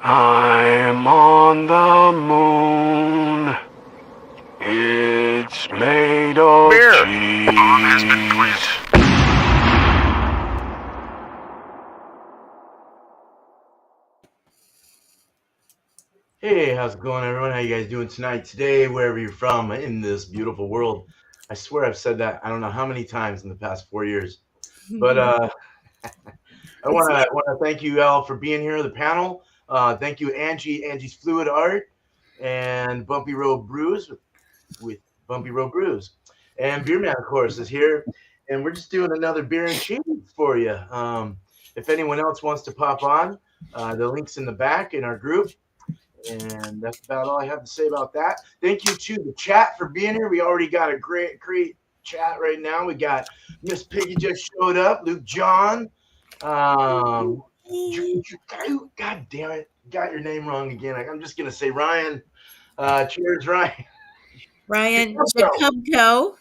I'm on the moon. It's made of cheese. Hey, how's it going, everyone? How you guys doing tonight, today, wherever you're from in this beautiful world? I swear I've said that I don't know how many times in the past 4 years, but I want to thank you all for being here, the panel. Thank you, Angie's Fluid Art, and Bumpy Road Brews with Bumpy Road Brews, and Beer Man, of course, is here, and we're just doing another beer and cheese for you. If anyone else wants to pop on, the link's in the back in our group. And that's about all I have to say about that. Thank you to the chat for being here. We already got a great chat right now. We got Miss Piggy just showed up, Luke John. God damn it. Got your name wrong again. I'm just going to say Ryan. Cheers, Ryan. Ryan Jacobco.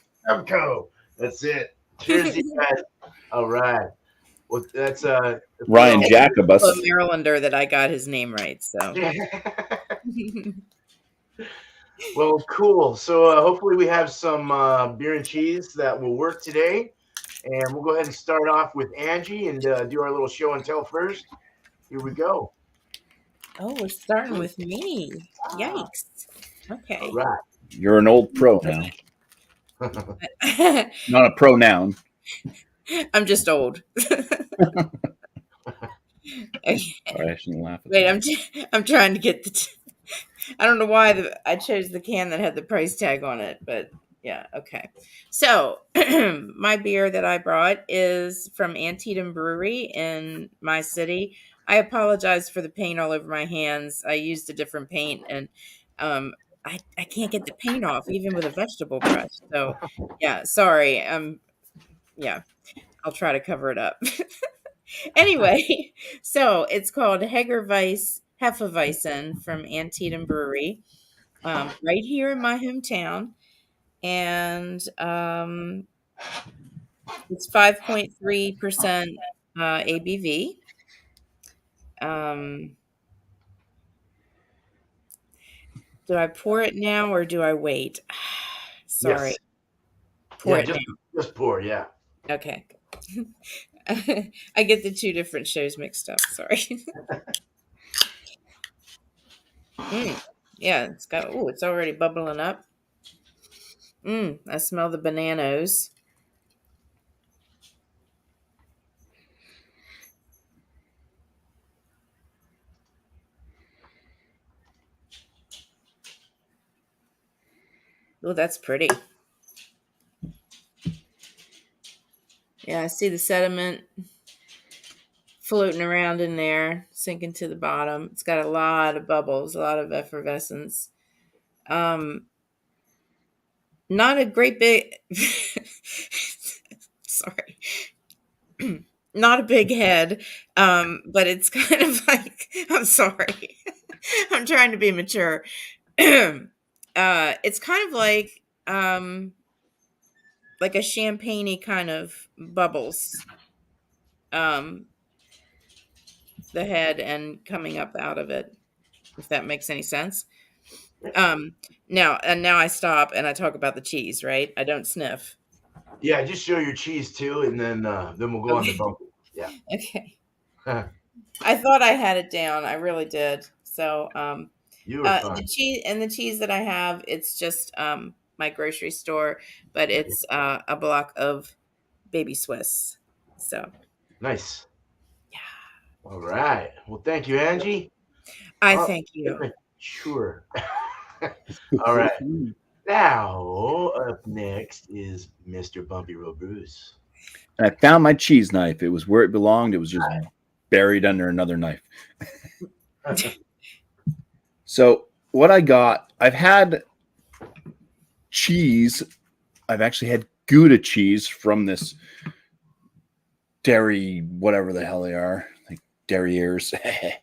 That's it. Cheers, you guys. All right. Well, that's Ryan Jacobus. A Marylander that I got his name right. So. Well, cool. So hopefully we have some beer and cheese that will work today. And we'll go ahead and start off with Angie and do our little show and tell first. Here we go. Oh, we're starting with me. Yikes. Okay. All right. You're an old pro now. Not a pronoun. I'm just old. Okay. Sorry, I shouldn't laugh at Wait, that. I'm trying to get the. I don't know why I chose the can that had the price tag on it, but yeah, okay. So my beer that I brought is from Antietam Brewery in my city. I apologize for the paint all over my hands. I used a different paint, and I can't get the paint off even with a vegetable brush. So yeah, sorry. Yeah, I'll try to cover it up. Anyway, so it's called Hegerweiss Hefeweizen from Antietam Brewery, right here in my hometown, and it's 5.3% ABV. Do I pour it now or do I wait? Sorry. Yes. Pour yeah, it now. Just pour, yeah. Okay. I get the two different shows mixed up. Sorry. Yeah, it's already bubbling up. I smell the bananas. Oh, that's pretty. Yeah, I see the sediment floating around in there, sinking to the bottom. It's got a lot of bubbles, a lot of effervescence. Not a great big sorry. Not a big head, but it's kind of like, I'm sorry. I'm trying to be mature. It's kind of like a champagne-y kind of bubbles. The head and coming up out of it, if that makes any sense. Now I stop and I talk about the cheese, right? I don't sniff. Yeah, just show your cheese too, and then we'll go on to Bumpy. Yeah. Okay. I thought I had it down. I really did. So you were fine. the cheese that I have, it's just my grocery store, but it's a block of baby Swiss. So nice. Yeah. All right. Well, thank you, Angie. Thank you. Sure. All right. Now, up next is Mr. Bumpy Road Brews. I found my cheese knife. It was where it belonged. It was just buried under another knife. So what I got, I've had cheese. I've actually had Gouda cheese from this dairy, whatever the hell they are, like derriers. The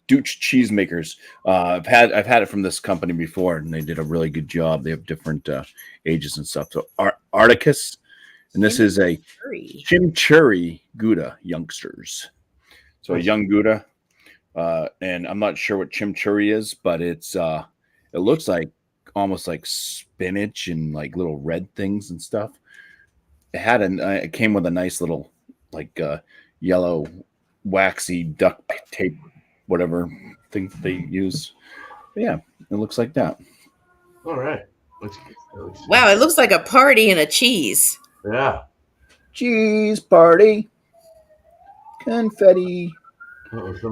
Dutch cheesemakers. I've had it from this company before, and they did a really good job. They have different ages and stuff. So Articus, and this is a chimichurri Gouda youngsters. So a young Gouda, and I'm not sure what chimichurri is, but it looks like almost like spinach and like little red things and stuff. It came with a nice little like yellow waxy duct tape, whatever thing that they use. But yeah, it looks like that. All right. Wow, it looks like a party and a cheese. Yeah. Cheese party, confetti.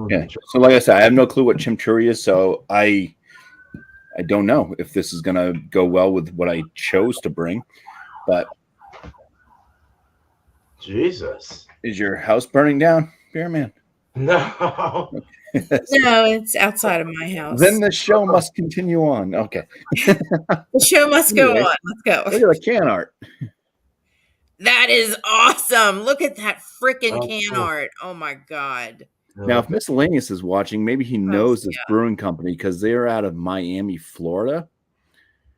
Yeah. So like I said, I have no clue what chimichurri is, so I don't know if this is gonna go well with what I chose to bring. But Jesus, is your house burning down, Beer Man? No. No, it's outside of my house. Then the show must continue on. Okay. The show must go on. Let's go. Look at the can art. That is awesome. Look at that freaking can art. Oh my God. Now, if Miscellaneous is watching, maybe he knows this brewing company because they're out of Miami, Florida.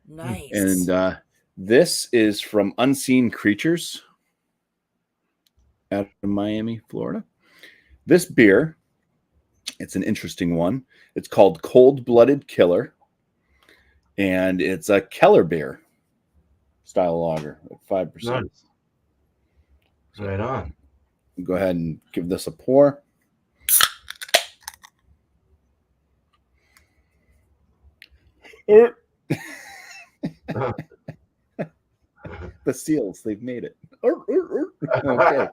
Nice. And this is from Unseen Creatures out of Miami, Florida. This beer, it's an interesting one. It's called Cold Blooded Killer. And it's a Keller beer style lager at 5%. Nice. Right on. Go ahead and give this a pour. The seals, they've made it. Okay.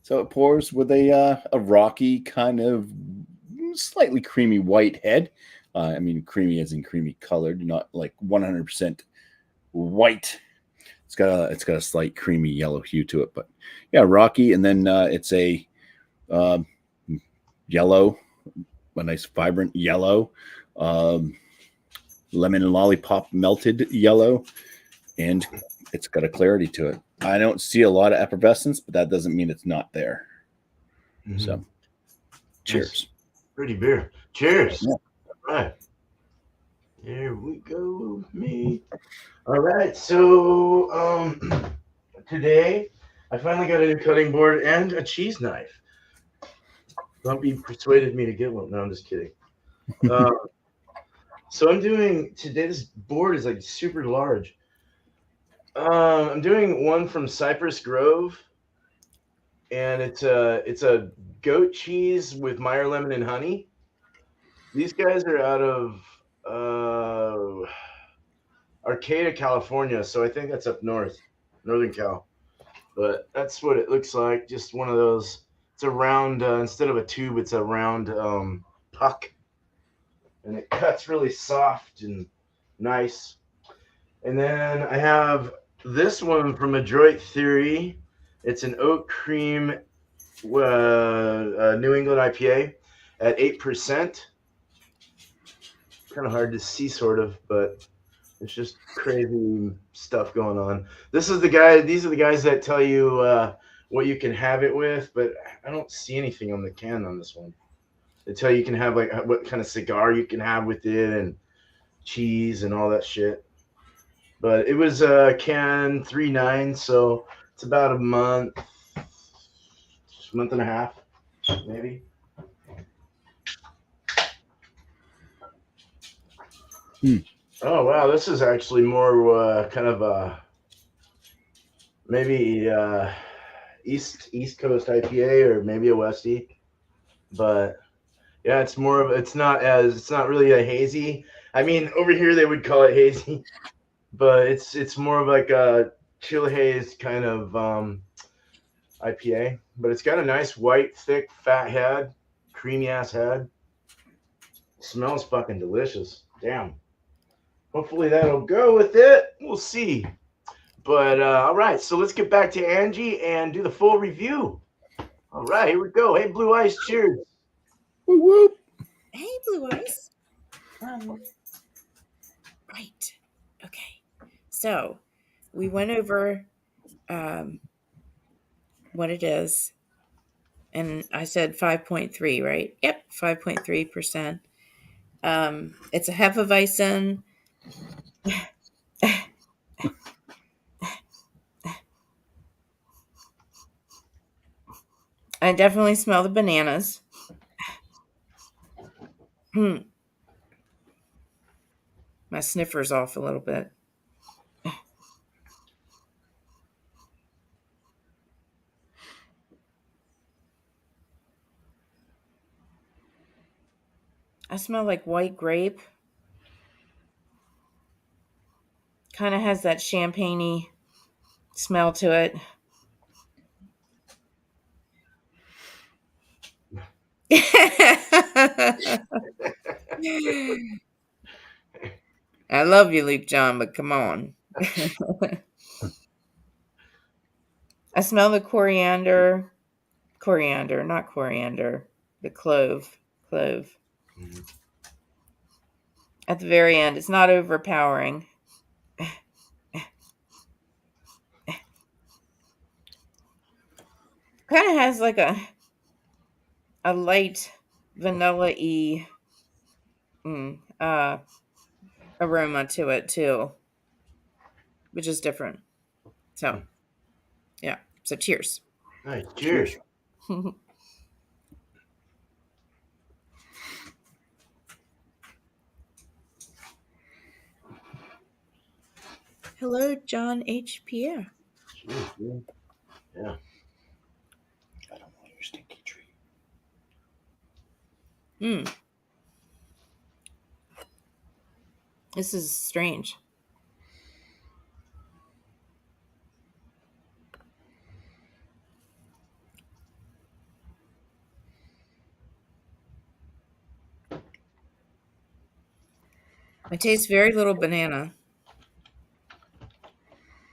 So it pours with a rocky kind of slightly creamy white head. I mean, creamy as in creamy colored, not like 100% white. It's got a slight creamy yellow hue to it, but yeah, rocky. And then it's a yellow, a nice vibrant yellow, lemon and lollipop melted yellow, and it's got a clarity to it. I don't see a lot of effervescence, but that doesn't mean it's not there. Mm-hmm. So, cheers. Nice. Pretty beer. Cheers. Yeah. All right. Here we go, me. All right. So, today I finally got a new cutting board and a cheese knife. Bumpy persuaded me to get one. No, I'm just kidding. So I'm doing today. This board is like super large. I'm doing one from Cypress Grove, and it's a goat cheese with Meyer lemon and honey. These guys are out of Arcata, California, so I think that's up northern Cal. But that's what it looks like. Just one of those. It's a round instead of a tube. It's a round puck, and it cuts really soft and nice. And then I have this one from Adroit Theory. It's an oat cream New England IPA at 8%. Kind of hard to see, sort of, but it's just crazy stuff going on. These are the guys that tell you what you can have it with, but I don't see anything on the can on this one. They tell you can have like what kind of cigar you can have with it and cheese and all that shit. But it was can 3.9, so it's about a month and a half, maybe. Oh wow, this is actually more kind of maybe East Coast IPA or maybe a Westie, but yeah, it's not really a hazy. I mean, over here they would call it hazy. But it's more of like a chill haze kind of IPA. But it's got a nice white, thick, fat head, creamy ass head. Smells fucking delicious. Damn. Hopefully that'll go with it. We'll see. But all right, so let's get back to Angie and do the full review. All right, here we go. Hey, Blue Ice, cheers. Whoop, whoop. Hey, Blue Ice. Right. Okay. So we went over what it is. And I said 5.3, right? Yep, 5.3%. It's a Hefeweizen. I definitely smell the bananas. My sniffer's off a little bit. I smell like white grape. Kind of has that champagne-y smell to it. I love you, Luke John, but come on. I smell the coriander. Coriander, not coriander. The clove. Clove. Mhm. At the very end. It's not overpowering. Kind of has like a light vanilla-y aroma to it too, which is different. So, yeah. So, cheers. Nice. Cheers. Cheers. Hello, John H. Pierre. Cheers, dude. Yeah. I don't want your stinky tree. This is strange. I taste very little banana.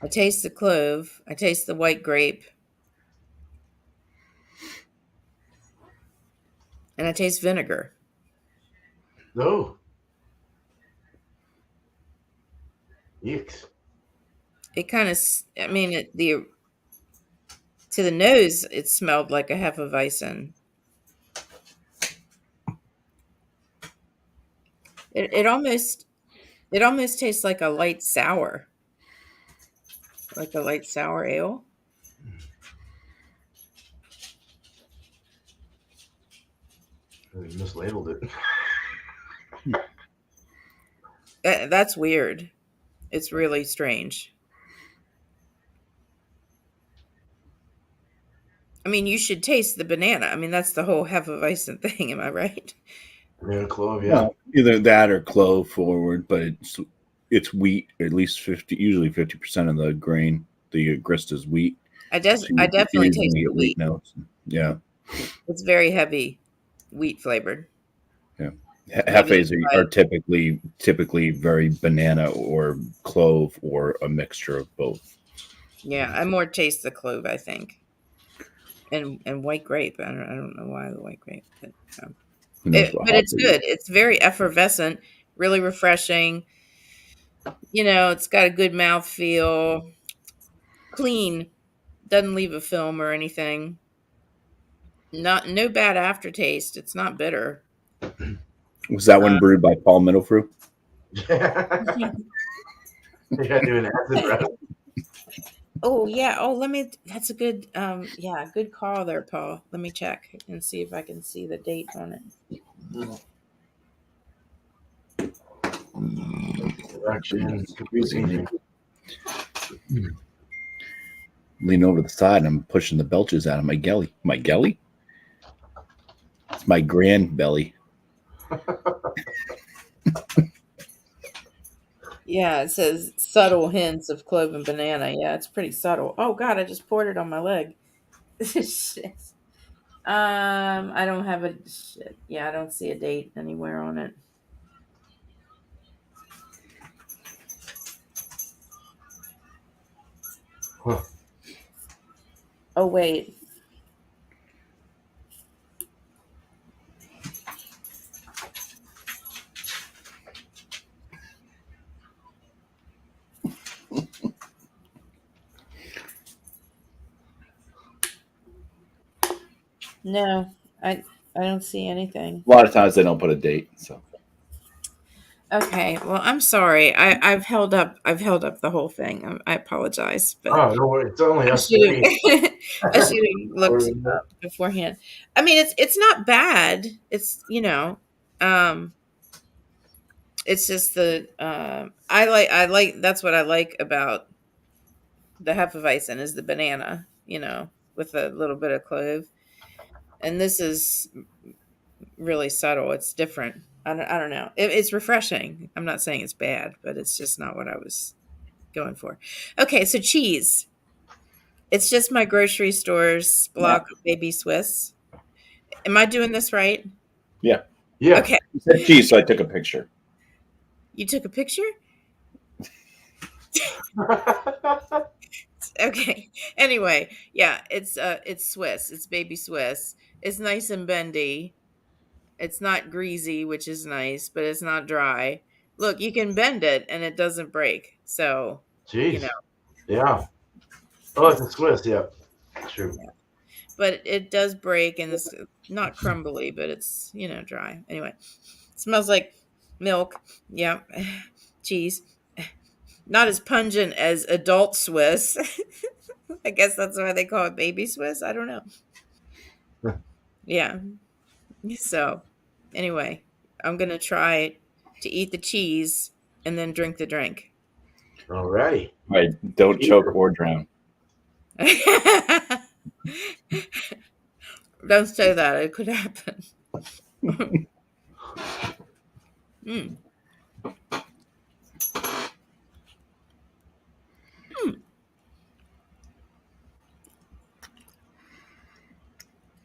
I taste the clove. I taste the white grape. And I taste vinegar. No. Yikes. It kind of, I mean, to the nose, it smelled like a Hefeweizen. It almost tastes like a light sour, ale. They mislabeled it. That's weird. It's really strange. I mean, you should taste the banana. I mean, that's the whole Hefeweizen thing. Am I right? Banana clove, yeah. Well, either that or clove forward, but it's wheat. At least 50, usually 50% of the grain, the grist is wheat. I So you're definitely usually taste gonna the get wheat. wheat notes. Yeah, It's very heavy, wheat flavored. yeah. Maybe Hefes that's are why. typically very banana or clove or a mixture of both. Yeah, I more taste the clove, I think, and white grape. I don't know why the white grape, but Who knows what but hop it's they good. use? It's very effervescent, really refreshing. It's got a good mouth feel, clean, doesn't leave a film or anything. No bad aftertaste. It's not bitter. Was that one Uh, brewed by Paul Middlefrew? Yeah, doing acid rest. oh yeah. Oh, that's a good yeah, good call there, Paul. Let me check and see if I can see the date on it. Production. Lean over to the side and I'm pushing the belches out of my gelly. My gelly? It's my grand belly. Yeah, it says subtle hints of clove and banana. Yeah, it's pretty subtle. Oh God, I just poured it on my leg. Shit. I don't have a shit. Yeah, I don't see a date anywhere on it. Huh. Oh wait. No, I don't see anything. A lot of times they don't put a date. So Okay, well, I'm sorry. I've held up the whole thing. I apologize, but Oh, no worries. It's only I us should three. have I should have looked beforehand. I mean, it's not bad. It's it's just the I like that's what I like about the Hefeweizen is the banana, with a little bit of clove. And this is really subtle. It's different. I don't know. It's refreshing. I'm not saying it's bad, but it's just not what I was going for. Okay, so cheese. It's just my grocery store's yeah, block of baby Swiss. Am I doing this right? yeah. Yeah. Okay, You said cheese, so I took a picture. you took a picture? Okay. Anyway, yeah, it's Swiss. It's baby Swiss. It's nice and bendy. It's not greasy, which is nice, but it's not dry. Look, you can bend it and it doesn't break. So, you know, Jeez. Yeah. Oh, it's a Swiss. Yeah. True. but it does break and it's not crumbly, but it's, dry. Anyway, it smells like milk. Yeah. Cheese. Not as pungent as adult Swiss. I guess that's why they call it baby Swiss. I don't know. Yeah. So, anyway, I'm going to try to eat the cheese and then drink the drink. Alrighty. Right. Don't choke or drown. Don't say that. It could happen. Mm. Mm.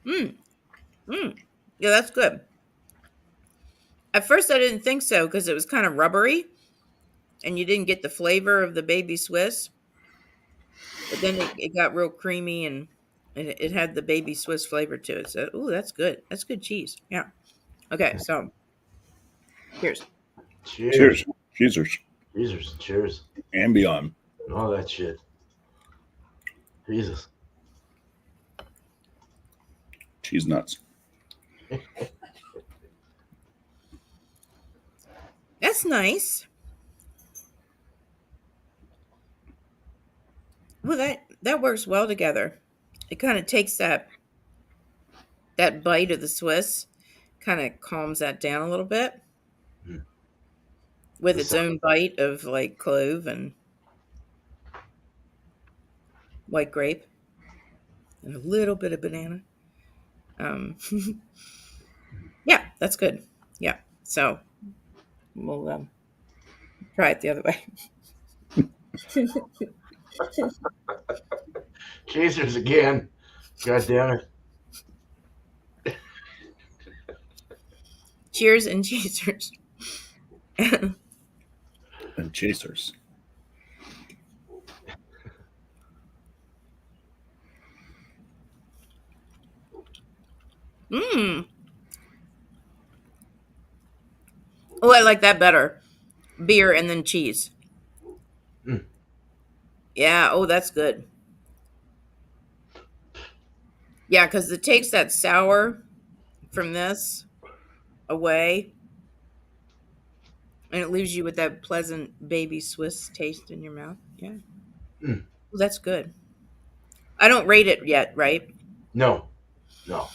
Mm. Mm. Yeah, that's good. At first, I didn't think so because it was kind of rubbery and you didn't get the flavor of the baby Swiss. But then it got real creamy and it had the baby Swiss flavor to it. So, ooh, that's good. That's good cheese. Yeah. Okay, so here's. Cheers. Cheers. Cheers. Jesus. Cheers. And beyond. And all that shit. Jesus. Cheese nuts. That's nice. Well, that works well together. It kind of takes that bite of the Swiss, kind of calms that down a little bit Mm. with This its own bite of like clove and white grape and a little bit of banana. Um, yeah, that's good. Yeah, so we'll try it the other way. Chasers again. God damn it. Cheers and cheesers. And chasers. Mmm. Oh, I like that better. Beer and then cheese. Mm. Yeah. Oh, that's good. Yeah, because it takes that sour from this away, and it leaves you with that pleasant baby Swiss taste in your mouth. Yeah. Mm. Well, that's good. I don't rate it yet, right? No. No.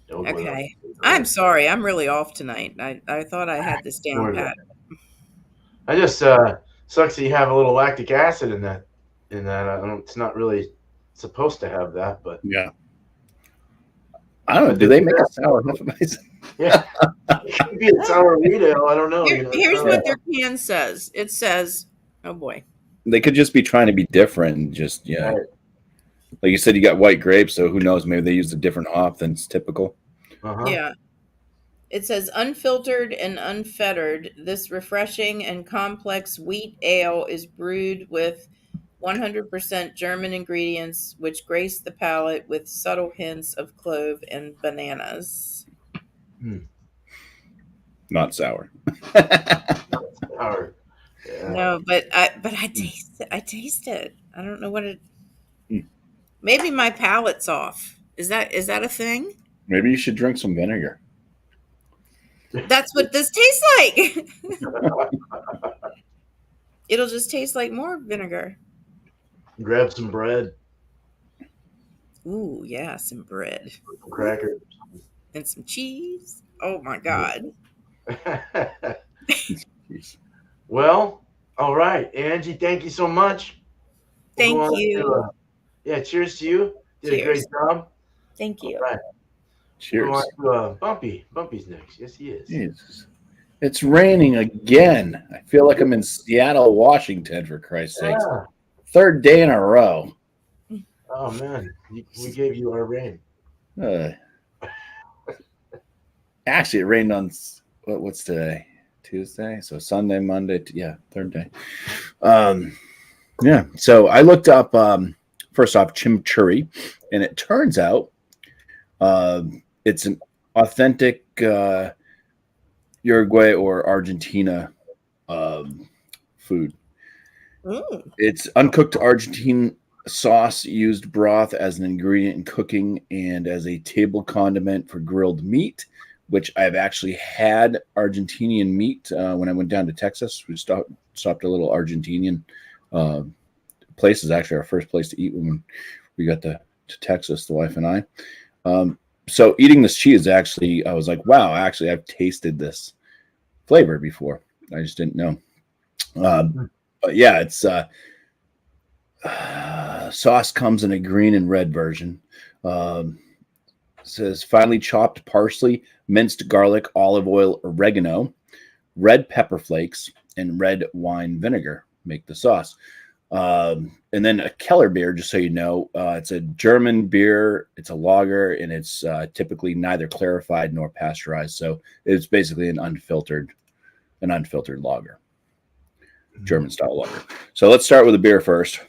Don't go there. Okay. I'm sorry. I'm really off tonight. I thought I had this Don't down worry about pat. it. I just sucks that you have a little lactic acid in that. I don't, it's not really supposed to have that, but Yeah. I don't know. Do they make a sour Hefeweizen? yeah, it could be a sour wheat ale. I don't know. Here's what their can says. It says, oh boy. They could just be trying to be different. And just, yeah. Right. Like you said, you got white grapes, so who knows? Maybe they used a different hop than's typical. Uh-huh. Yeah. It says unfiltered and unfettered. This refreshing and complex wheat ale is brewed with 100% German ingredients, which grace the palate with subtle hints of clove and bananas. Not sour. Sour. Yeah. No, but I taste it. I taste it. I don't know what it. Mm. Maybe my palate's off. Is that a thing? Maybe you should drink some vinegar. That's what this tastes like. It'll just taste like more vinegar. Grab some bread, Ooh, yeah, some bread some crackers. and some cheese. Oh my God. Jeez. Well, all right, Angie. Thank you so much. We'll go Thank on you. to yeah. Cheers to you. Did a great Cheers. job. Thank All you. right. We'll go Cheers. on to Bumpy. Bumpy's next. Yes, he is. Jesus. It's raining again. I feel like I'm in Seattle, Washington, for Christ's sakes. Yeah. Third day in a row. Oh man, we gave you our rain. Uh, actually, it rained on what's today? Tuesday. So Sunday, Monday. Yeah, third day. Yeah. So I looked up first off chimichurri, and it turns out it's an authentic Uruguay or Argentina food. Mm. It's uncooked Argentine sauce used broth as an ingredient in cooking and as a table condiment for grilled meat, which I've actually had Argentinian meat when I went down to Texas. We stopped a little Argentinian place. Is actually our first place to eat when we got to Texas, the wife and I. So eating this cheese, actually, I was like, wow, actually, I've tasted this flavor before. I just didn't know. But yeah, it's sauce comes in a green and red version. Says finely chopped parsley, minced garlic, olive oil, oregano, red pepper flakes, and red wine vinegar make the sauce. And then a Keller beer, just so you know, it's a German beer. It's a lager, and it's typically neither clarified nor pasteurized. So it's basically an unfiltered lager, German style lager. So let's start with the beer first,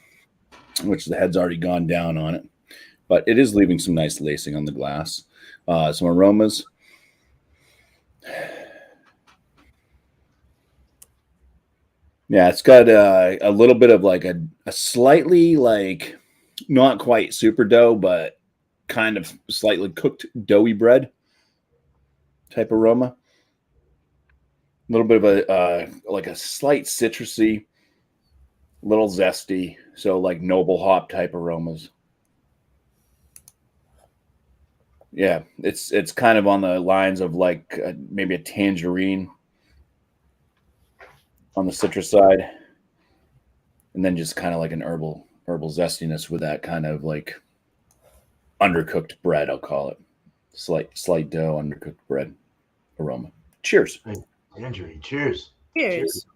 which the head's already gone down on it, but it is leaving some nice lacing on the glass. Some aromas. Yeah, it's got a little bit of like a slightly like not quite super dough, but kind of slightly cooked doughy bread type aroma. A little bit of a like a slight citrusy, little zesty, so like noble hop type aromas. Yeah, it's kind of on the lines of like maybe a tangerine on the citrus side, and then just kind of like an herbal zestiness with that kind of like undercooked bread. I'll call it slight dough, undercooked bread aroma. Cheers. Tangerine. Cheers. Cheers.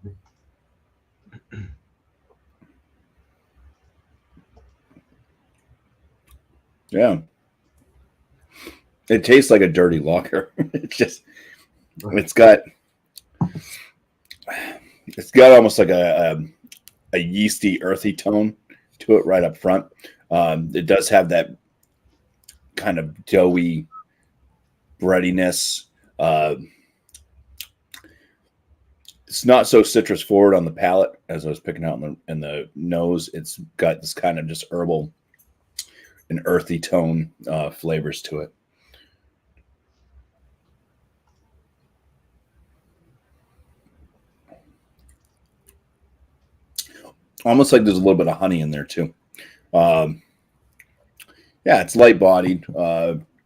Yeah, it tastes like a dirty lager. It's got almost like a yeasty, earthy tone to it right up front. It does have that kind of doughy breadiness. It's not so citrus forward on the palate as I was picking out in the nose. It's got this kind of just herbal and earthy tone flavors to it. Almost like there's a little bit of honey in there too. Yeah, it's light bodied,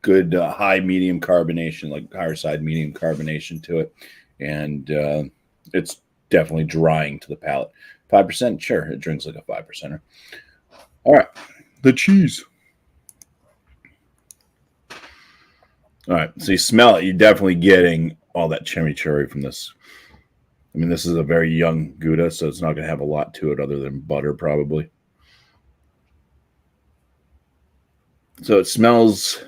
good high medium carbonation, like higher side medium carbonation to it, and it's definitely drying to the palate. 5%, sure, it drinks like a 5%er. All right, the cheese. All right, so you smell it. You're definitely getting all that chimichurri from this. I mean, this is a very young Gouda, so it's not going to have a lot to it other than butter, probably. So it smells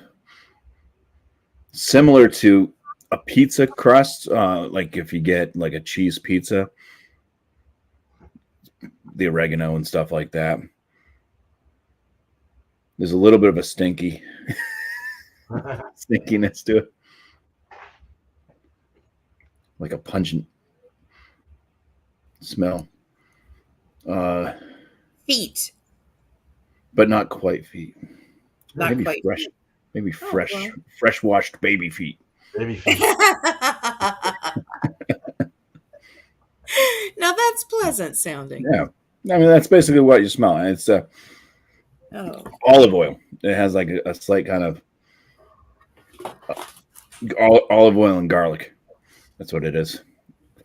similar to a pizza crust, like if you get like a cheese pizza, the oregano and stuff like that. There's a little bit of a stinkiness to it, like a pungent smell. Feet. But not quite feet. Not Maybe quite. fresh. Maybe Oh, well. fresh washed baby feet. Baby feet. Now that's pleasant sounding. Yeah, I mean that's basically what you smell. And it's Oh, olive oil. It has like a slight kind of olive oil and garlic. That's what it is.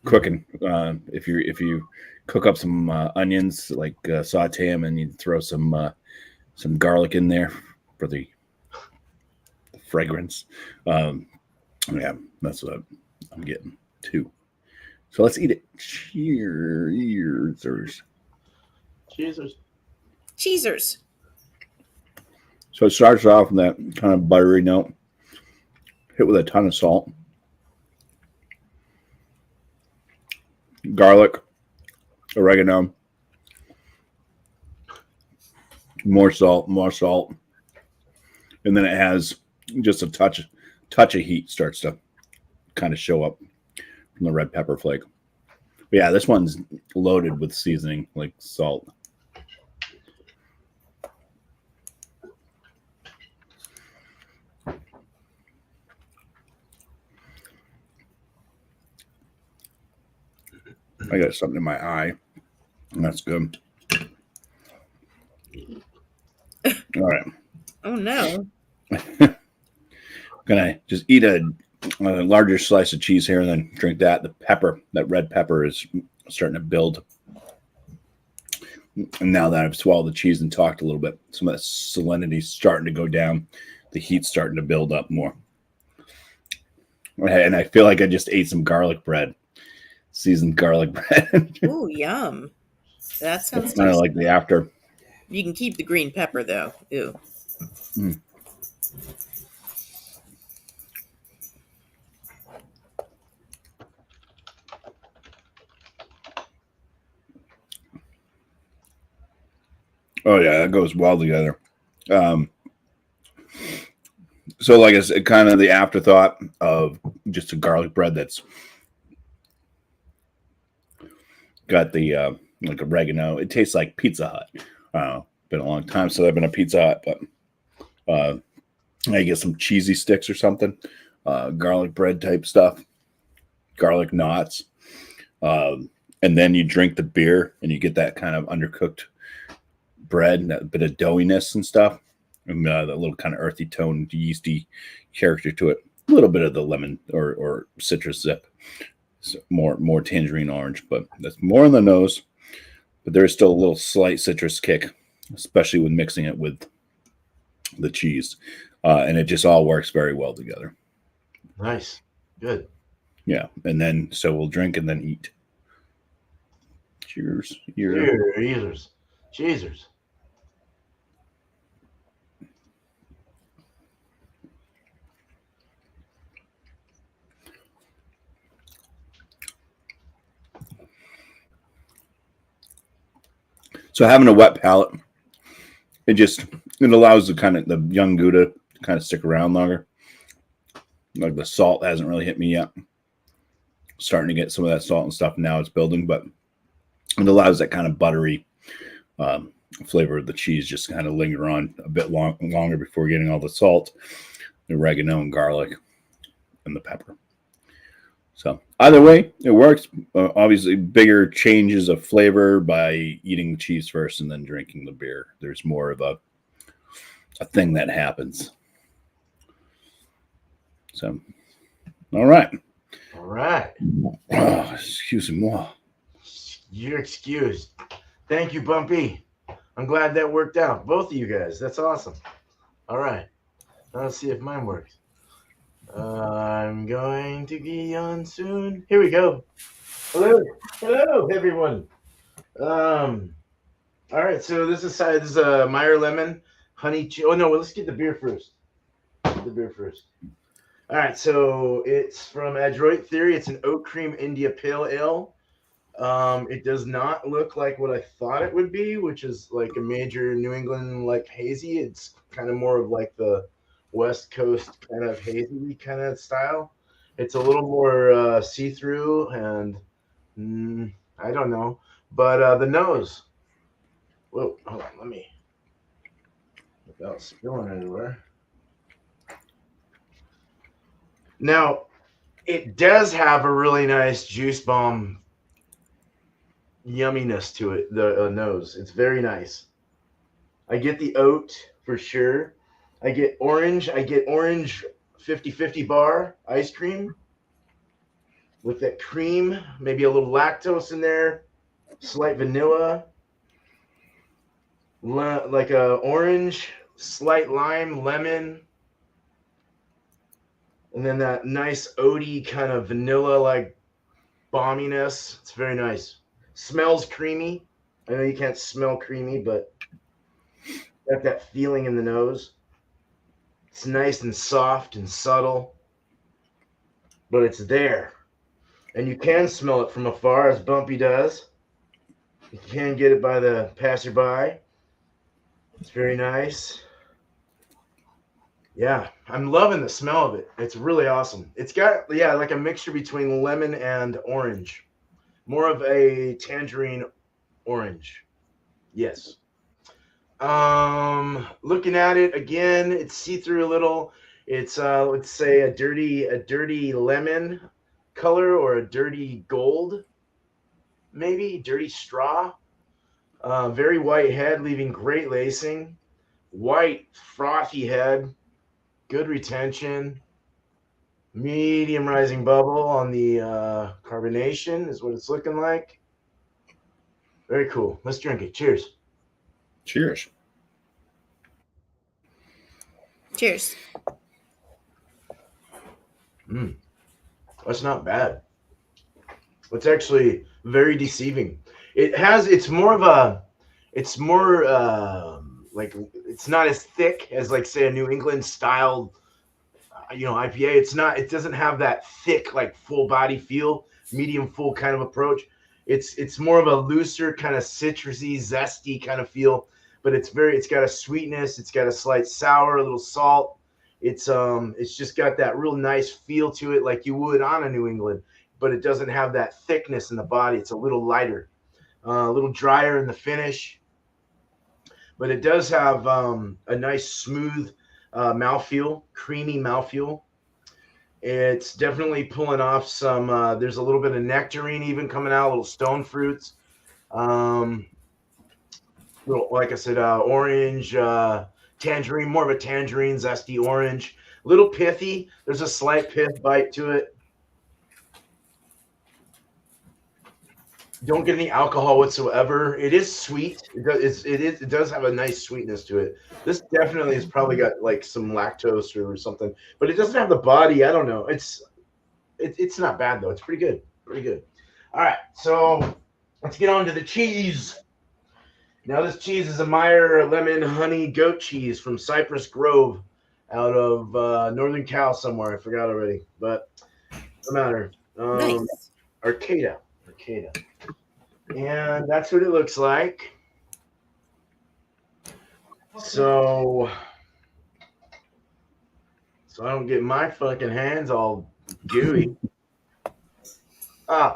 Cooking. If you cook up some onions, like saute them, and you throw some garlic in there for the fragrance. Yeah, that's what I'm getting too. So let's eat it. Cheers. Jesus. cheesers. So it starts off with that kind of buttery note, hit with a ton of salt, garlic, oregano, more salt, and then it has just a touch of heat starts to kind of show up from the red pepper flake. But yeah, this one's loaded with seasoning like salt. I got something in my eye. That's good. All right. Oh no. Gonna just eat a larger slice of cheese here and then drink that. The pepper, that red pepper, is starting to build. And now that I've swallowed the cheese and talked a little bit, some of that salinity is starting to go down. The heat's starting to build up more. And I feel like I just ate some garlic bread, seasoned garlic bread. Ooh, yum. That sounds Kind of tasty. like the after. You can keep the green pepper though. Ew. Mm. Oh yeah, that goes well together. So like I said, kind of the afterthought of just a garlic bread that's got the like oregano. It tastes like Pizza Hut. Been a long time since I've been a Pizza Hut, but I get some cheesy sticks or something, garlic bread type stuff, garlic knots, and then you drink the beer and you get that kind of undercooked bread and that bit of doughiness and stuff, and the little kind of earthy tone, yeasty character to it. A little bit of the lemon or citrus zip, so more tangerine orange, but that's more on the nose. But there is still a little slight citrus kick, especially when mixing it with the cheese, and it just all works very well together. Nice. Good. Yeah, and then so we'll drink and then eat. Cheers. Cheers. Cheers. So having a wet palate, it allows the young Gouda to kind of stick around longer. Like the salt hasn't really hit me yet. Starting to get some of that salt and stuff now. It's building, but it allows that kind of buttery flavor of the cheese just kind of linger on a bit longer before getting all the salt, the oregano and garlic, and the pepper. So either way, it works. Obviously, bigger changes of flavor by eating the cheese first and then drinking the beer. There's more of a thing that happens. So, all right. All right. Oh, excuse me. You're excused. Thank you, Bumpy. I'm glad that worked out. Both of you guys. That's awesome. All right. Now let's see if mine works. I'm going to be on soon. Here we go. Hello, everyone. All right. So this is a Meyer lemon honey. Oh no, well, let's get the beer first. All right. So it's from Adroit Theory. It's an oat cream India Pale Ale. It does not look like what I thought it would be, which is like a major New England like hazy. It's kind of more of like the West Coast kind of hazy kind of style. It's a little more see-through and I don't know, but the nose. Whoa, hold on, let me without spilling everywhere. Now, it does have a really nice juice bomb yumminess to it, the nose. It's very nice. I get the oat for sure. I get orange. I get orange 50/50 bar ice cream with that cream, maybe a little lactose in there, slight vanilla, like a orange, slight lime, lemon, and then that nice oaty kind of vanilla like bomminess. It's very nice. Smells creamy. I know you can't smell creamy, but got that feeling in the nose. It's nice and soft and subtle, but it's there. And you can smell it from afar, as Bumpy does. You can get it by the passerby. It's very nice. Yeah, I'm loving the smell of it. It's really awesome. It's got, yeah, like a mixture between lemon and orange. More of a tangerine orange. Yes. Looking at it again, it's see-through a little. It's let's say a dirty lemon color or a dirty gold, maybe dirty straw. Very white head, leaving great lacing. White frothy head, good retention. Medium rising bubble on the carbonation is what it's looking like. Very cool. Let's drink it. Cheers. Cheers. Cheers. That's not bad. It's actually very deceiving. It's more of a, it's more like, it's not as thick as like say a New England style, IPA. It doesn't have that thick, like full body feel, medium full kind of approach. It's more of a looser kind of citrusy, zesty kind of feel, but it's got a sweetness, it's got a slight sour, a little salt. It's just got that real nice feel to it, like you would on a New England, but it doesn't have that thickness in the body. It's a little lighter, a little drier in the finish, but it does have a nice smooth mouthfeel, creamy mouthfeel. It's definitely pulling off some. There's a little bit of nectarine even coming out, little stone fruits. Little, like I said, orange, tangerine, more of a tangerine, zesty orange. Little pithy. There's a slight pith bite to it. Don't get any alcohol whatsoever. It is sweet. It does have a nice sweetness to it. This definitely has probably got like some lactose or something, but it doesn't have the body. I don't know. It's not bad though. It's pretty good. Pretty good. All right, so let's get on to the cheese. Now this cheese is a Meyer lemon honey goat cheese from Cypress Grove, out of Northern Cal somewhere. I forgot already, but no matter. Nice. Arcata. And that's what it looks like. So I don't get my fucking hands all gooey. I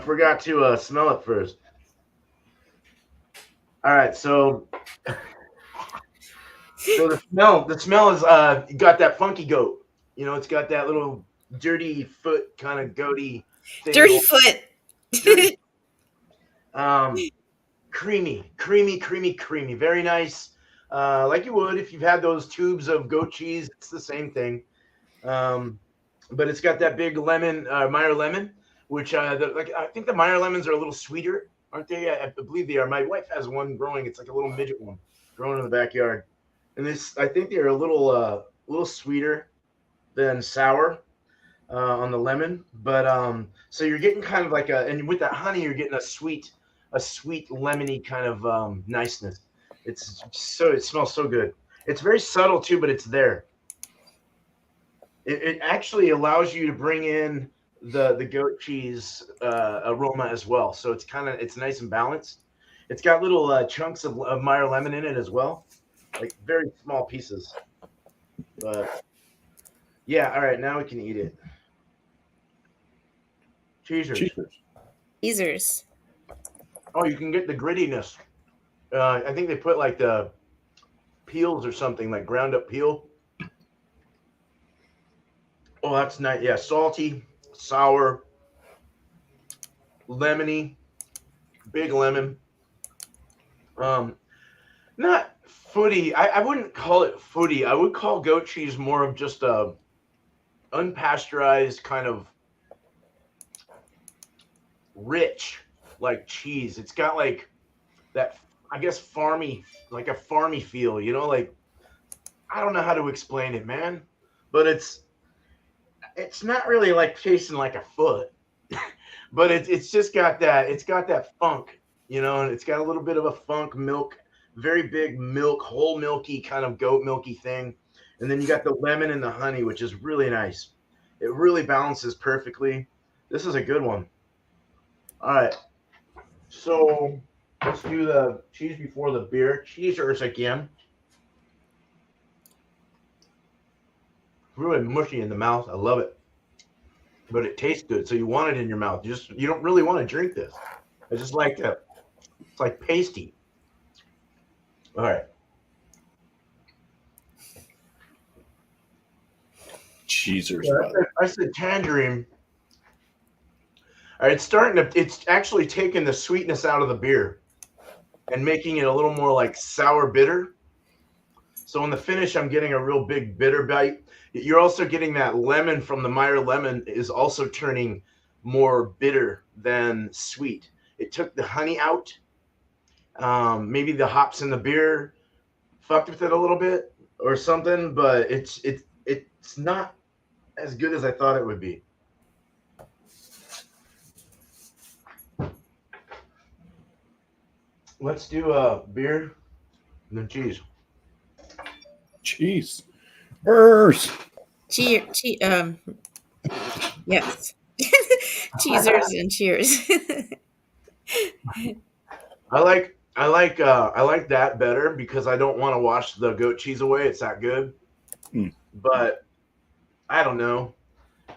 forgot to smell it first. All right, so the smell is got that funky goat. It's got that little dirty foot kind of goaty thing. Dirty foot. Dirty. Creamy. Very nice. Like you would if you've had those tubes of goat cheese. It's the same thing. But it's got that big lemon, Meyer lemon, which I think the Meyer lemons are a little sweeter, aren't they? I believe they are. My wife has one growing. It's like a little midget one growing in the backyard, and I think they're a little sweeter than sour on the lemon. But so you're getting kind of like and with that honey, you're getting a sweet lemony kind of niceness. It smells so good. It's very subtle too, but it's there. It actually allows you to bring in the goat cheese aroma as well. So it's nice and balanced. It's got little chunks of Meyer lemon in it as well, like very small pieces. But yeah, all right, now we can eat it. Cheezers. Oh, you can get the grittiness. I think they put like the peels or something, like ground up peel. Oh, that's nice. Yeah, salty, sour, lemony, big lemon. Um, Not footy. I wouldn't call it footy. I would call goat cheese more of just a unpasteurized kind of rich like cheese. It's got like that, I guess, farmy, like a farmy feel, like I don't know how to explain it, man. But it's not really like tasting like a foot, but it's just got that, it's got that funk, and it's got a little bit of a funk milk, very big milk, whole milky kind of goat milky thing. And then you got the lemon and the honey, which is really nice. It really balances perfectly. This is a good one. All right. So let's do the cheese before the beer. Cheesers again. Really mushy in the mouth. I love it. But it tastes good. So you want it in your mouth. You don't really want to drink this. I just like that. It's like pasty. All right. Cheesers. I said tangerine. All right, it's actually taking the sweetness out of the beer and making it a little more like sour bitter. So in the finish, I'm getting a real big bitter bite. You're also getting that lemon from the Meyer lemon is also turning more bitter than sweet. It took the honey out. Maybe the hops in the beer fucked with it a little bit or something, but it's not as good as I thought it would be. Let's do a beer and then cheese. Cheese. Burrs. Yes. Cheesers and cheers. I like that better because I don't want to wash the goat cheese away. It's that good. Mm. But I don't know.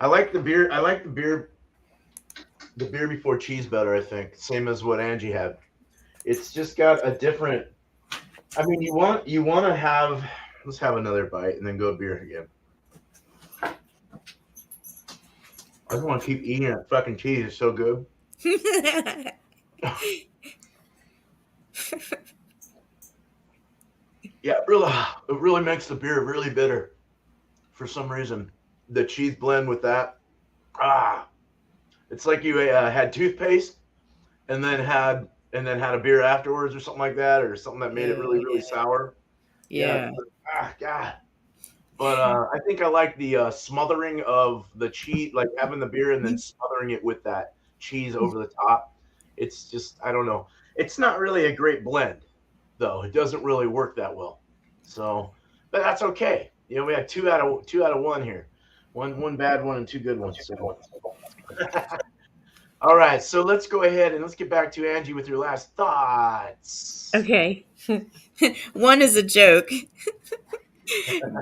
I like the beer. The beer before cheese better. I think same as what Angie had. It's just got a different. I mean, you want to have. Let's have another bite and then go beer again. I just want to keep eating that fucking cheese. It's so good. Yeah, it really makes the beer really bitter for some reason. The cheese blend with that, it's like you had toothpaste and then had a beer afterwards or something like that, or something that made it really really sour. Yeah, Yeah. God. But I think I like the smothering of the cheese, like having the beer and then smothering it with that cheese over the top. It's just, I don't know. It's not really a great blend, though. It doesn't really work that well. So, but that's okay. We had two out of one here, one bad one and two good ones. So. All right, so let's go ahead and let's get back to Angie with your last thoughts. Okay. One is a joke.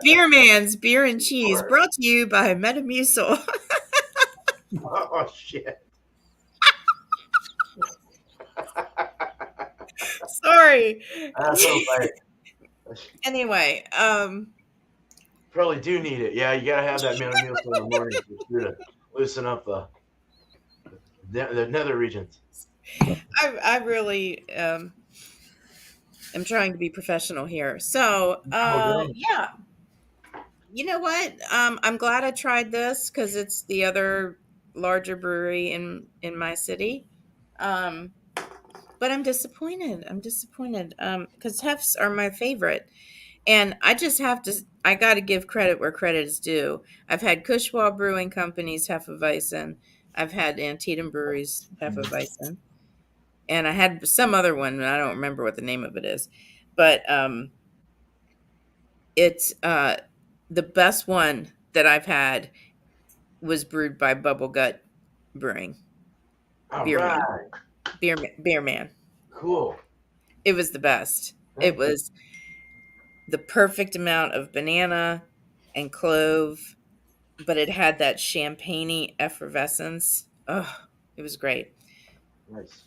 Beer Man's Beer and Cheese, brought to you by Metamucil. Oh shit. Sorry. That's all right. Anyway, Probably do need it. Yeah, you gotta have that meal in the morning for sure to loosen up the nether regions. I really am trying to be professional here. So, yeah. You know what? I'm glad I tried this because it's the other larger brewery in my city. Um, but I'm disappointed. I'm disappointed because Hefts are my favorite, and I just have to. I got to give credit where credit is due. I've had Cushwa Brewing Company's Hefeweizen. I've had Antietam Brewery's Hefeweizen, and I had some other one. And I don't remember what the name of it is, but it's the best one that I've had was brewed by Bubble Gut Brewing. All Beer right. Man. Beer Man. Cool. It was the best. It was the perfect amount of banana and clove, but it had that champagne-y effervescence. Oh, it was great. Nice.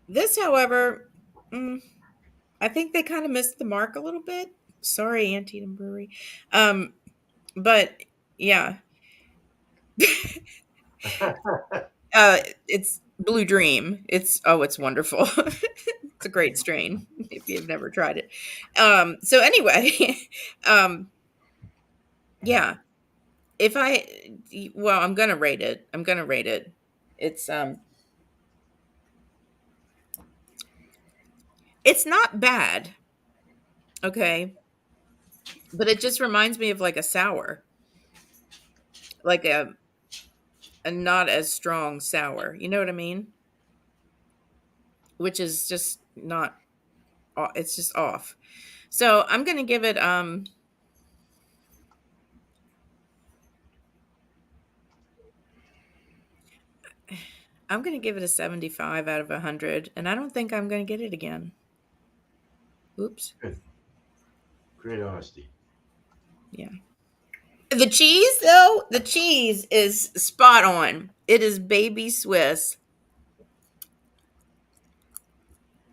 This, however, I think they kind of missed the mark a little bit. Sorry, Antietam Brewery. But yeah, It's Blue Dream. It's wonderful. It's a great strain if you've never tried it. So anyway, um, yeah. If I well, I'm gonna rate it. I'm gonna rate it. It's not bad, okay, but it just reminds me of like a sour, like a not as strong sour. You know what I mean? Which is just not. It's just off. So I'm gonna give it. I'm gonna give it a 75 out of 100, and I don't think I'm gonna get it again. Oops. Good. Great honesty. Yeah. The cheese, though, the cheese is spot on. It is baby Swiss.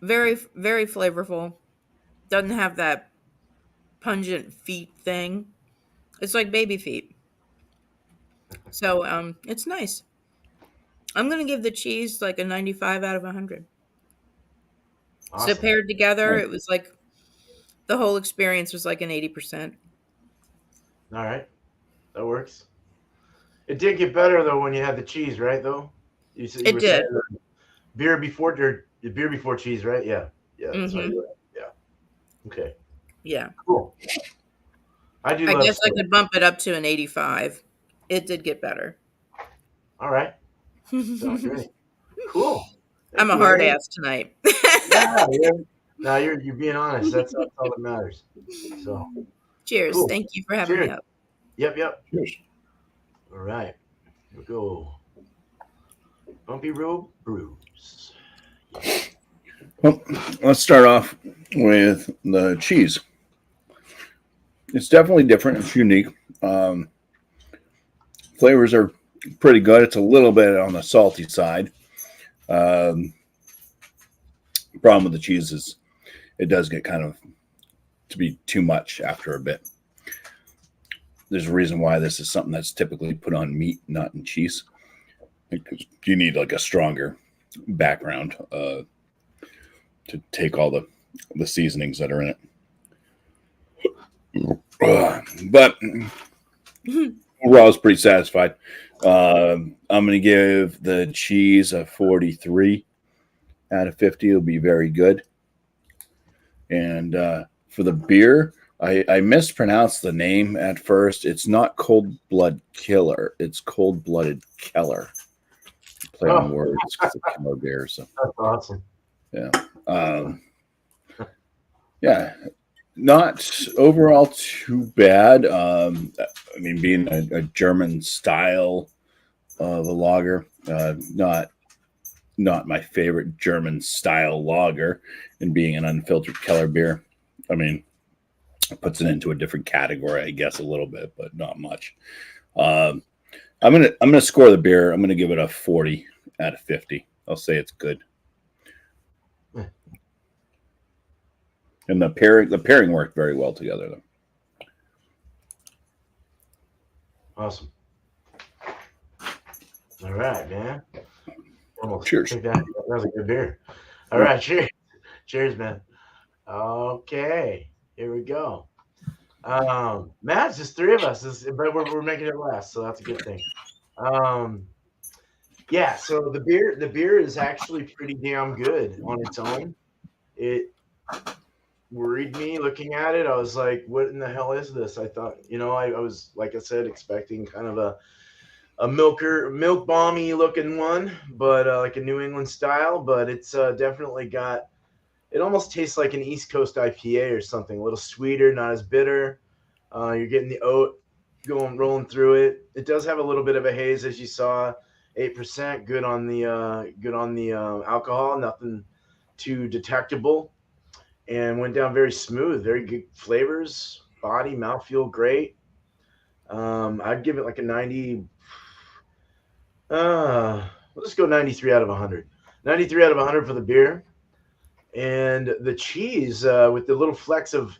Very, very flavorful. Doesn't have that pungent feet thing. It's like baby feet. So, it's nice. I'm gonna give the cheese like a 95 out of 100. So Awesome. paired together, it was like the whole experience was like an 80%. All right. That works. It did get better though when you had the cheese, right? Though you It were did. saying beer before or the beer before cheese, right? Yeah, yeah. That's right. Hmm. Yeah. Okay. Yeah. Cool. I do I love guess I Swiss. could bump it up to an 85. It did get better. All right. Sounds I'm great. Cool. Thank a you, hard Harry. ass tonight. Yeah. Yeah. No, you're being honest. That's all that matters. So Cheers. cool. Thank you for having me Cheers. up. Yep. Yep. Cheers. All right. Here we go. Bumpy Road Brews. Yeah. Well, let's start off with the cheese. It's definitely different. It's unique. Um, Flavors are pretty good. It's a little bit on the salty side. Um, Problem with the cheese is it does get kind of to be too much after a bit. There's a reason why this is something that's typically put on meat, not in cheese. Because you need like a stronger background to take all the seasonings that are in it. But overall, I was pretty satisfied. I'm going to give the cheese a 43 out of 50. It'll be very good. And for the beer, I mispronounced the name at first. It's not Cold Blood Killer. It's Cold Blooded Keller. Play on words because it's Keller beer. So That's awesome. yeah, yeah, not overall too bad. I mean, being a German style of a lager, not my favorite German style lager, and being an unfiltered Keller beer, I mean, it puts it into a different category, I guess, a little bit, but not much. I'm gonna score the beer. I'm gonna give it a 40 out of 50. I'll say it's good. And the pairing worked very well together, though. Awesome. All right, man. Almost. Cheers. That was a good beer. All right, cheers. Cheers, man. Okay, here we go. Matt, it's just three of us, but we're making it last, so that's a good thing. Yeah, so the beer is actually pretty damn good on its own. It worried me looking at it. I was like, what in the hell is this? I thought, I was, like I said, expecting kind of a milk bomby looking one, but like a New England style, but it's definitely got, it almost tastes like an East Coast IPA or something, a little sweeter, not as bitter. You're getting the oat rolling through it. It does have a little bit of a haze, as you saw, 8%. Good on the alcohol, nothing too detectable, and went down very smooth. Very good flavors, body, mouthfeel, great. I'd give it like a 90. Let's go 93 out of 100. 93 out of 100 for the beer. And the cheese with the little flecks of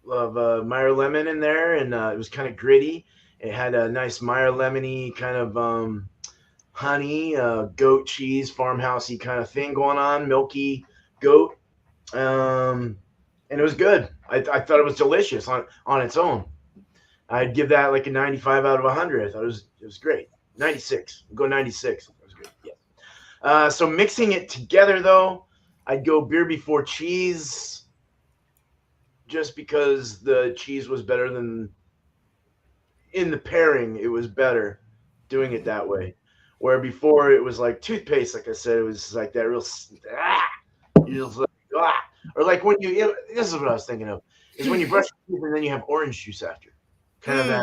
Meyer lemon in there, and it was kind of gritty. It had a nice Meyer lemony kind of honey, goat cheese, farmhousey kind of thing going on, milky goat, and it was good. I thought it was delicious on its own. I'd give that like a 95 out of 100. I thought it was great. 96. I'd go 96. It was great. Yeah. So mixing it together though, I'd go beer before cheese, just because the cheese was better than in the pairing. It was better doing it that way. Where before it was like toothpaste, like I said, it was like that real you just like, or like when you. This is what I was thinking of. Is when you brush your teeth and then you have orange juice after. Kind of that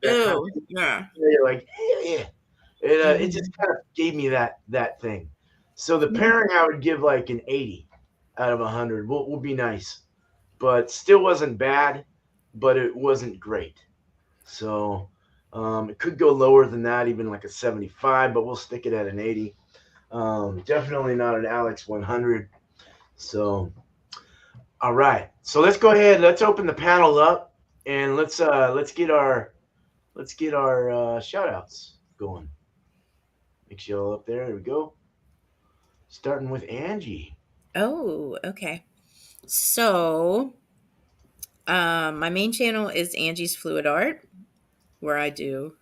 kind of, Ew, yeah. you're like, yeah. It just kind of gave me that thing. So the pairing I would give like an 80 out of 100. Will be nice, but still wasn't bad, but it wasn't great. So it could go lower than that, even like a 75, but we'll stick it at an 80. Definitely not an Alex 100. So all right, so let's go ahead. Let's open the panel up and let's get our shout outs going. Make sure all up there. There we go. Starting with Angie. Oh, okay. So, my main channel is Angie's Fluid Art, where I do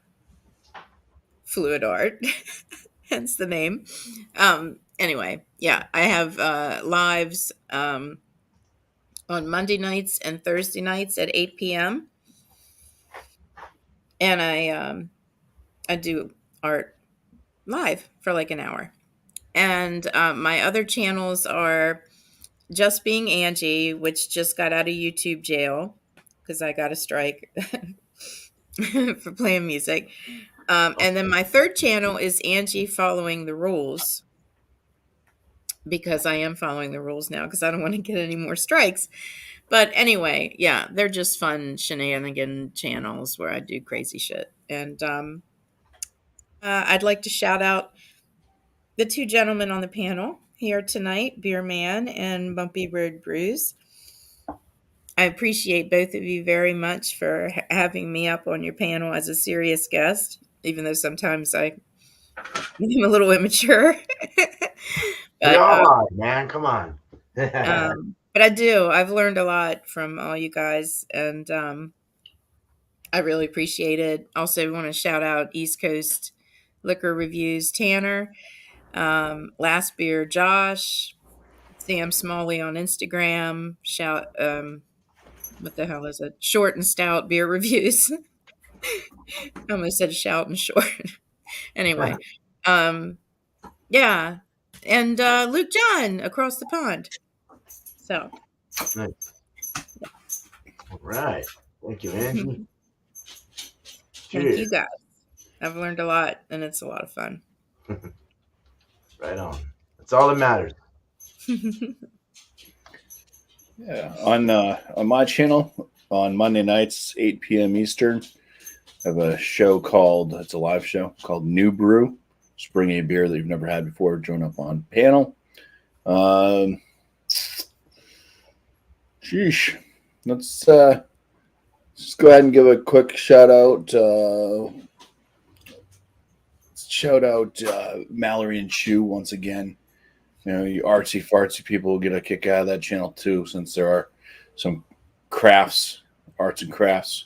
fluid art, hence the name. Anyway, yeah, I have lives on Monday nights and Thursday nights at 8 p.m. And I do art live for like an hour. And my other channels are Just Being Angie, which just got out of YouTube jail because I got a strike for playing music. And then my third channel is Angie Following the Rules, because I am following the rules now because I don't want to get any more strikes. But anyway, yeah, they're just fun shenanigan channels where I do crazy shit. And I'd like to shout out the two gentlemen on the panel here tonight, Beer Man and Bumpy Road Brews. I appreciate both of you very much for having me up on your panel as a serious guest, even though sometimes I'm a little immature. We all are, man. Come on. But I do. I've learned a lot from all you guys, and I really appreciate it. Also, want to shout out East Coast Liquor Reviews Tanner, Last Beer Josh, Sam Smalley on Instagram. Shout, what the hell is it? Short and Stout Beer Reviews. I almost said shout and short. Anyway, yeah, and Luke John across the pond. So, nice. All right. Thank you, Angie. Thank you guys. I've learned a lot, and it's a lot of fun. Right on. That's all that matters. Yeah, on my channel on Monday nights, 8 p.m. Eastern, I have a show called, it's a live show called New Brew. Just bring a beer that you've never had before, join up on panel. Sheesh. Let's just go ahead and give a quick shout out. Shout out Mallory and Chew once again. You know, you artsy fartsy people will get a kick out of that channel too, since there are some crafts, arts and crafts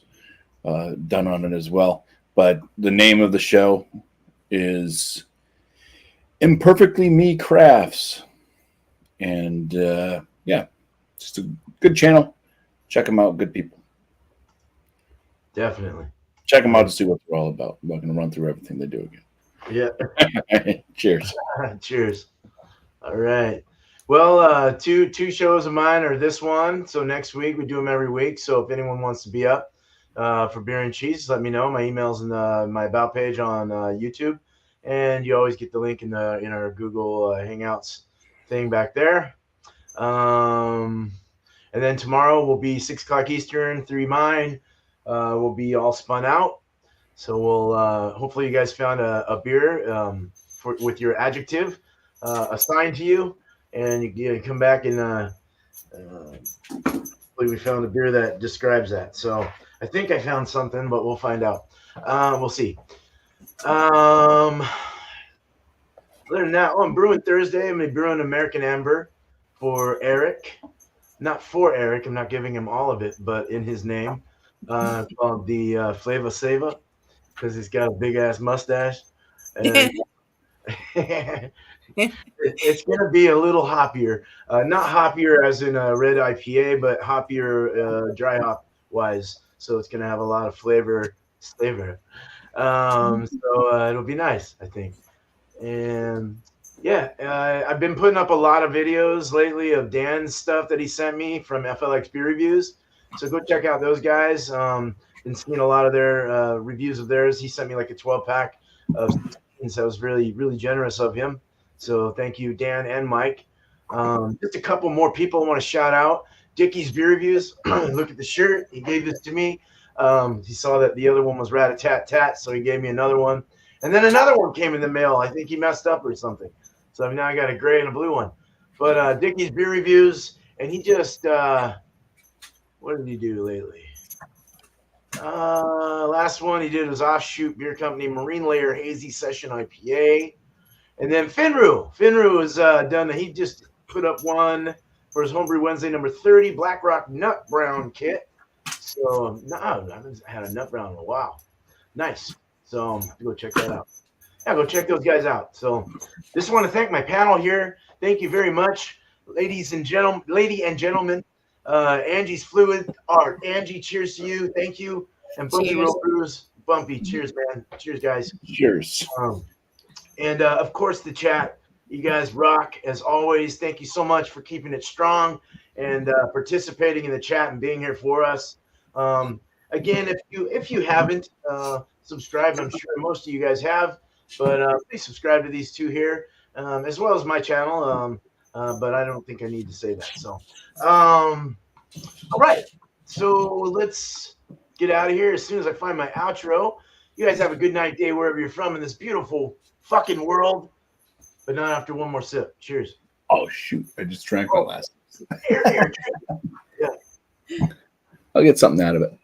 done on it as well. But the name of the show is Imperfectly Me Crafts. And yeah, just a good channel. Check them out. Good people. Definitely. Check them out to see what they're all about. I'm not going to run through everything they do again. Yeah. Cheers. Cheers. All right. Well, two shows of mine are this one. So next week we do them every week. So if anyone wants to be up for beer and cheese, let me know. My email's in my about page on YouTube, and you always get the link in our Google Hangouts thing back there. And then tomorrow will be 6 o'clock Eastern, 3 mine. We'll be all spun out. So we'll hopefully you guys found a beer with your adjective assigned to you, and you come back and hopefully we found a beer that describes that. So I think I found something, but we'll find out. We'll see. Other than that, I'm brewing Thursday. I'm going to be brewing American Amber for Eric. Not for Eric. I'm not giving him all of it, but in his name. Called the Flava Sava because he's got a big ass mustache. And it's going to be a little hoppier. Not hoppier as in a red IPA, but hoppier dry hop wise. So it's going to have a lot of flavor. So it'll be nice, I think. And yeah, I've been putting up a lot of videos lately of Dan's stuff that he sent me from FLX Beer Reviews. So go check out those guys. Been seeing a lot of their reviews of theirs. He sent me like a 12-pack of 16, so it was really, really generous of him. So thank you, Dan and Mike. Just a couple more people I want to shout out. Dickie's Beer Reviews. Look at the shirt. He gave this to me. He saw that the other one was rat-a-tat-tat, so he gave me another one. And then another one came in the mail. I think he messed up or something. So now I got a gray and a blue one. But Dickie's Beer Reviews, and he just what did he do lately? Last one he did was Offshoot Beer Company Marine Layer Hazy Session IPA. And then Finru was done. He just put up one for his Homebrew Wednesday number 30 Black Rock Nut Brown kit. So no, I haven't had a nut brown in a while. Nice. So go check that out. Yeah, go check those guys out. So just want to thank my panel here. Thank you very much, lady and gentlemen. Angie's Fluid Art. Angie, cheers to you. Thank you. And Bumpy Roll Brews. Bumpy, cheers, man. Cheers, guys. Cheers. And of course, the chat. You guys rock as always. Thank you so much for keeping it strong and participating in the chat and being here for us. Again, if you haven't subscribed, I'm sure most of you guys have, but please subscribe to these two here, as well as my channel. But I don't think I need to say that. So, all right. So let's get out of here as soon as I find my outro. You guys have a good night, day, wherever you're from in this beautiful fucking world. But not after one more sip. Cheers. Oh shoot! I just drank my last. Here. Yeah. I'll get something out of it.